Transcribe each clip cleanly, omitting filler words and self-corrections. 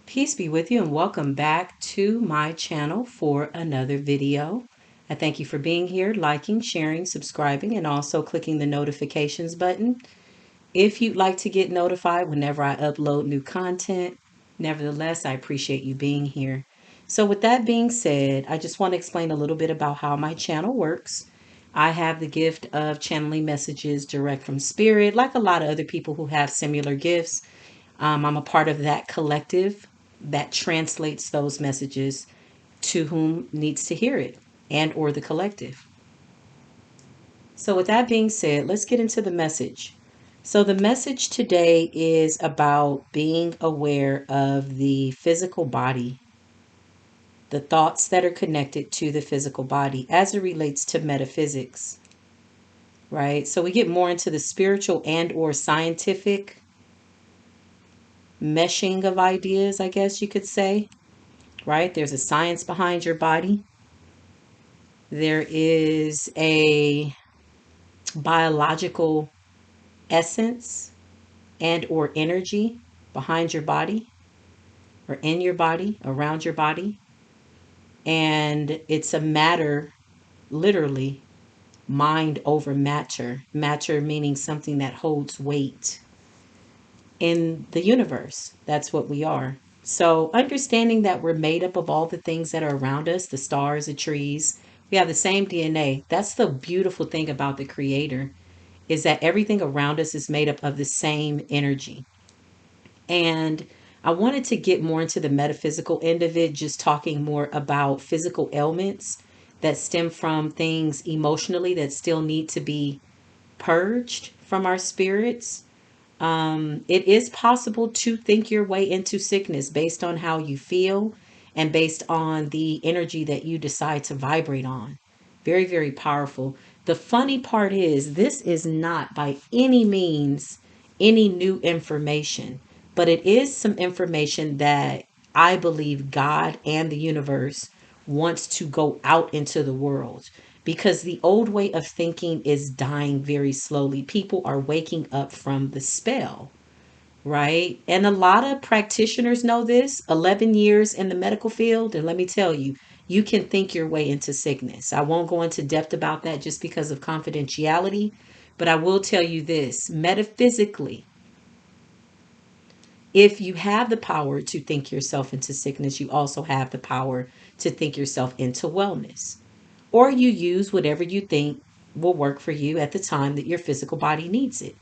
Peace be with you and welcome back to my channel for another video. I thank you for being here, liking, sharing, subscribing, and also clicking the notifications button. If you'd like to get notified whenever I upload new content, nevertheless, I appreciate you being here. So with that being said, I just want to explain a little bit about how my channel works. I have the gift of channeling messages direct from spirit, like a lot of other people who have similar gifts. I'm a part of that collective that translates those messages to whom needs to hear it and or the collective. So with that being said, let's get into the message. So the message today is about being aware of the physical body, the thoughts that are connected to the physical body as it relates to metaphysics, right? So we get more into the spiritual and or scientific meshing of ideas, I guess you could say, right? There's a science behind your body. There is a biological essence and or energy behind your body or in your body, around your body. And it's a matter, literally, mind over matter. Matter meaning something that holds weight in the universe. That's what we are. So understanding that we're made up of all the things that are around us, the stars, the trees, we have the same DNA. That's the beautiful thing about the creator, is that everything around us is made up of the same energy. And I wanted to get more into the metaphysical end of it, just talking more about physical ailments that stem from things emotionally that still need to be purged from our spirits. It is possible to think your way into sickness based on how you feel and based on the energy that you decide to vibrate on. Very, very powerful. The funny part is, this is not by any means any new information, but it is some information that I believe God and the universe wants to go out into the world, because the old way of thinking is dying very slowly. People are waking up from the spell, right? And a lot of practitioners know this. 11 years in the medical field, and let me tell you, you can think your way into sickness. I won't go into depth about that just because of confidentiality, but I will tell you this: metaphysically, if you have the power to think yourself into sickness, you also have the power to think yourself into wellness. Or you use whatever you think will work for you at the time that your physical body needs it.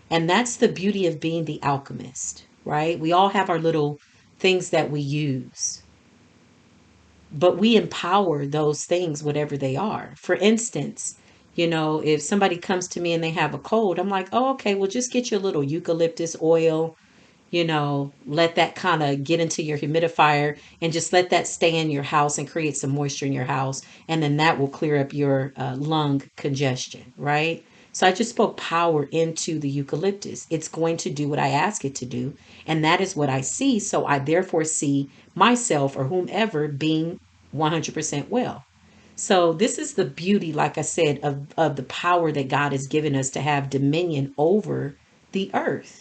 And that's the beauty of being the alchemist, right? We all have our little things that we use, but we empower those things, whatever they are. For instance, if somebody comes to me and they have a cold, I'm like, oh, okay, well, just get your little eucalyptus oil, let that kind of get into your humidifier and just let that stay in your house and create some moisture in your house. And then that will clear up your lung congestion, right? So I just spoke power into the eucalyptus. It's going to do what I ask it to do. And that is what I see. So I therefore see myself or whomever being 100% well. So this is the beauty, like I said, of the power that God has given us to have dominion over the earth.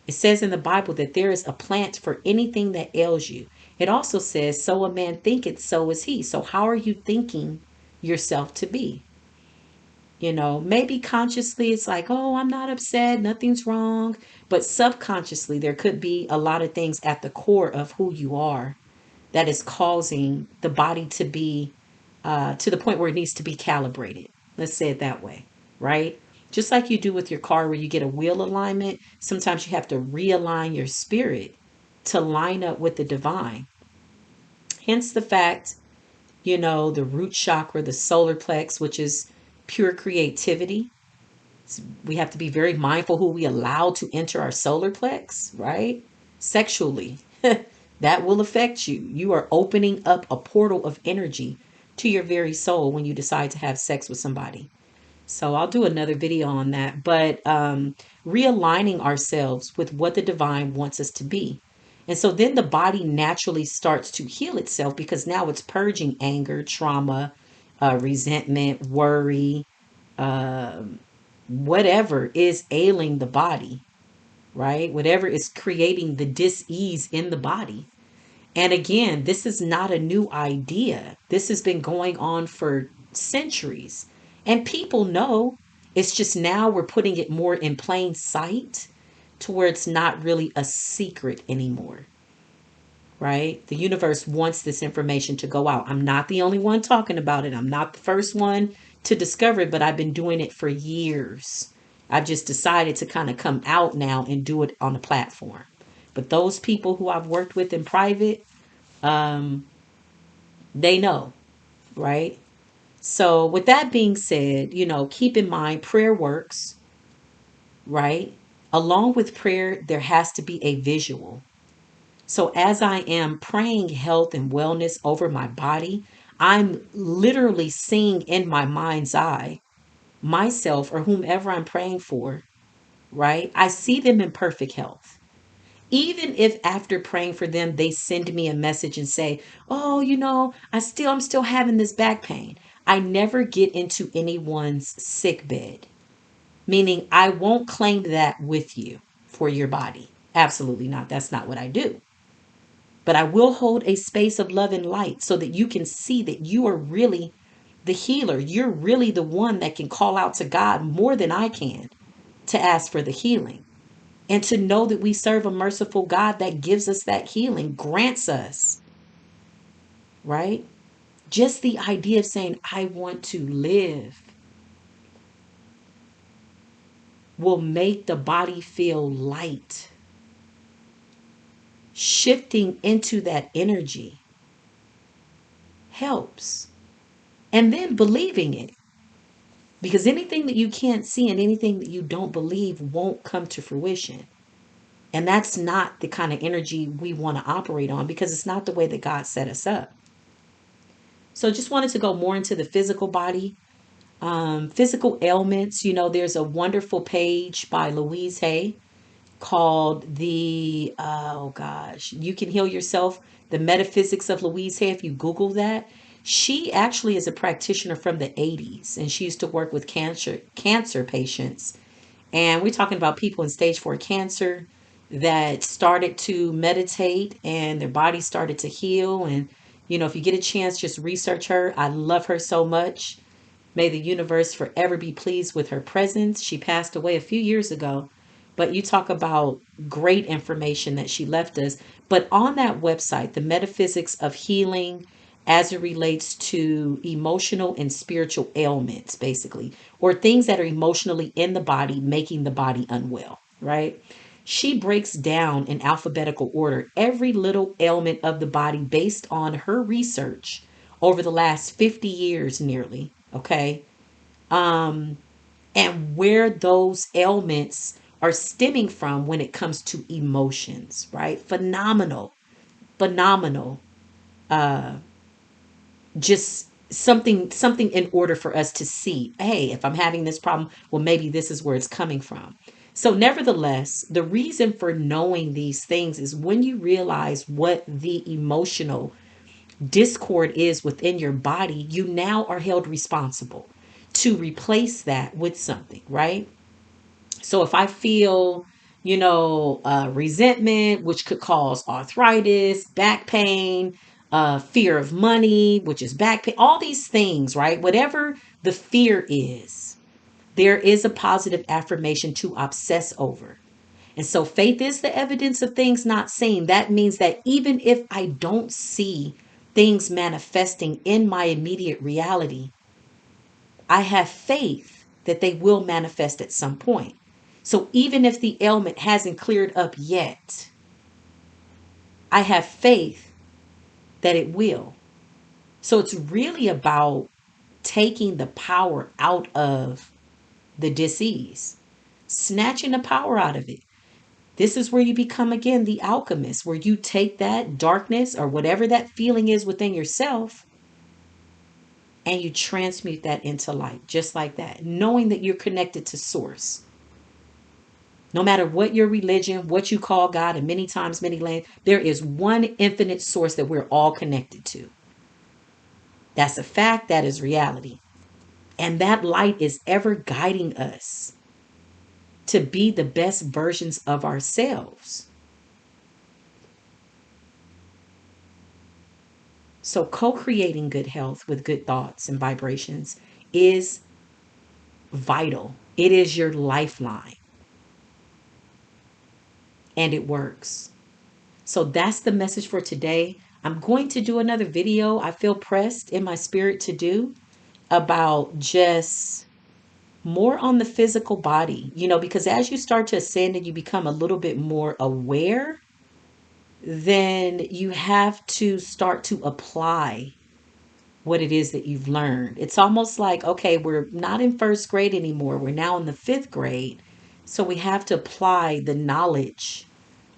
It says in the Bible that there is a plant for anything that ails you. It also says, so a man thinketh, so is he. So how are you thinking yourself to be? Maybe consciously it's like, oh, I'm not upset, nothing's wrong. But subconsciously, there could be a lot of things at the core of who you are that is causing the body to be to the point where it needs to be calibrated. Let's say it that way, right? Just like you do with your car, where you get a wheel alignment, sometimes you have to realign your spirit to line up with the divine. Hence the fact, the root chakra, the solar plex, which is pure creativity. We have to be very mindful who we allow to enter our solar plex, right? Sexually, that will affect you. You are opening up a portal of energy to your very soul when you decide to have sex with somebody. So I'll do another video on that. But realigning ourselves with what the divine wants us to be. And so then the body naturally starts to heal itself, because now it's purging anger, trauma, resentment, worry, uh, whatever is ailing the body, right? Whatever is creating the dis-ease in the body. And again, this is not a new idea. This has been going on for centuries. And people know. It's just now we're putting it more in plain sight to where it's not really a secret anymore, right? The universe wants this information to go out. I'm not the only one talking about it. I'm not the first one to discover it, but I've been doing it for years. I've just decided to kind of come out now and do it on a platform. But those people who I've worked with in private, um, they know, right? So, with that being said, keep in mind prayer works, right? Along with prayer, there has to be a visual. So, as I am praying health and wellness over my body, I'm literally seeing in my mind's eye myself or whomever I'm praying for, right? I see them in perfect health. Even if after praying for them, they send me a message and say, "Oh, I'm still having this back pain." I never get into anyone's sick bed, meaning I won't claim that with you for your body. Absolutely not. That's not what I do. But I will hold a space of love and light so that you can see that you are really the healer. You're really the one that can call out to God more than I can to ask for the healing. And to know that we serve a merciful God that gives us that healing, grants us, right? Just the idea of saying, "I want to live," will make the body feel light. Shifting into that energy helps. And then believing it. Because anything that you can't see and anything that you don't believe won't come to fruition. And that's not the kind of energy we want to operate on because it's not the way that God set us up. So just wanted to go more into the physical body. Physical ailments, there's a wonderful page by Louise Hay called oh gosh, You Can Heal Yourself, The Metaphysics of Louise Hay. If you Google that, she actually is a practitioner from the 80s and she used to work with cancer patients. And we're talking about people in stage 4 cancer that started to meditate and their body started to heal. And, if you get a chance, just research her. I love her so much. May the universe forever be pleased with her presence. She passed away a few years ago, but you talk about great information that she left us. But on that website, the metaphysics of healing as it relates to emotional and spiritual ailments, basically, or things that are emotionally in the body, making the body unwell, right? She breaks down in alphabetical order every little ailment of the body based on her research over the last 50 years nearly, okay? Um, and where those ailments are stemming from when it comes to emotions, right? Phenomenal, phenomenal. Uh, just something in order for us to see, hey, if I'm having this problem, well, maybe this is where it's coming from. So, nevertheless, the reason for knowing these things is when you realize what the emotional discord is within your body, you now are held responsible to replace that with something, right? So if I feel, resentment, which could cause arthritis, back pain, fear of money, which is back pain, all these things, right? Whatever the fear is, there is a positive affirmation to obsess over. And so faith is the evidence of things not seen. That means that even if I don't see things manifesting in my immediate reality, I have faith that they will manifest at some point. So even if the ailment hasn't cleared up yet, I have faith that it will. So it's really about taking the power out of the disease, snatching the power out of it. This is where you become again the alchemist, where you take that darkness or whatever that feeling is within yourself and you transmute that into light, just like that, knowing that you're connected to source. No matter what your religion, what you call God, and many times, many lands, there is one infinite source that we're all connected to. That's a fact. That is reality. And that light is ever guiding us to be the best versions of ourselves. So co-creating good health with good thoughts and vibrations is vital. It is your lifeline, and it works. So that's the message for today. I'm going to do another video. I feel pressed in my spirit to do about just more on the physical body, because as you start to ascend and you become a little bit more aware, then you have to start to apply what it is that you've learned. It's almost like, okay, we're not in first grade anymore. We're now in the fifth grade. So we have to apply the knowledge,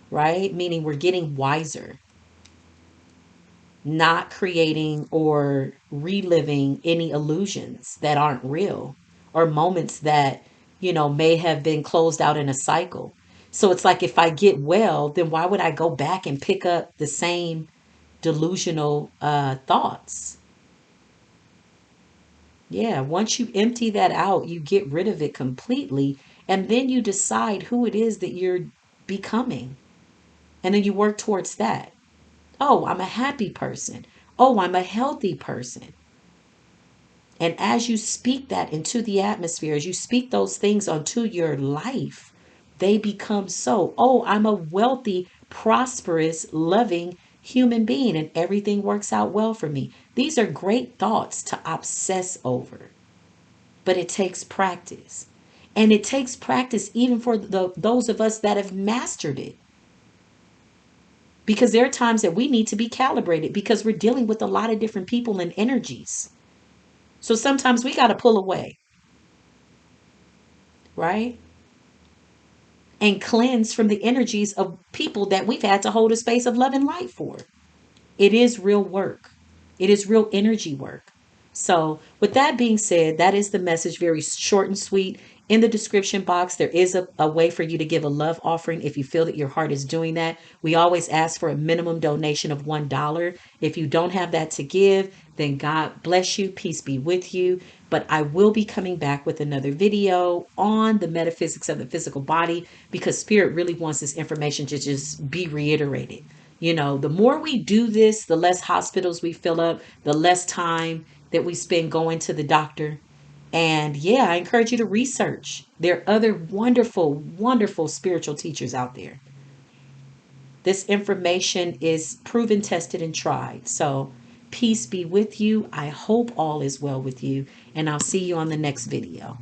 right? Meaning we're getting wiser, not creating or reliving any illusions that aren't real, or moments that, may have been closed out in a cycle. So it's like, if I get well, then why would I go back and pick up the same delusional thoughts? Yeah, once you empty that out, you get rid of it completely, and then you decide who it is that you're becoming. And then you work towards that. Oh, I'm a happy person. Oh, I'm a healthy person. And as you speak that into the atmosphere, as you speak those things onto your life, they become so. Oh, I'm a wealthy, prosperous, loving human being, and everything works out well for me. These are great thoughts to obsess over, but it takes practice. And it takes practice even for those of us that have mastered it. Because there are times that we need to be calibrated because we're dealing with a lot of different people and energies. So sometimes we got to pull away, right? And cleanse from the energies of people that we've had to hold a space of love and light for. It is real work. It is real energy work. So, with that being said, that is the message, very short and sweet. In the description box, there is a way for you to give a love offering if you feel that your heart is doing that. We always ask for a minimum donation of $1. If you don't have that to give, then God bless you. Peace be with you. But I will be coming back with another video on the metaphysics of the physical body, because Spirit really wants this information to just be reiterated. The more we do this, the less hospitals we fill up, the less time that we spend going to the doctor. And yeah, I encourage you to research. There are other wonderful, wonderful spiritual teachers out there. This information is proven, tested, and tried. So peace be with you. I hope all is well with you. And I'll see you on the next video.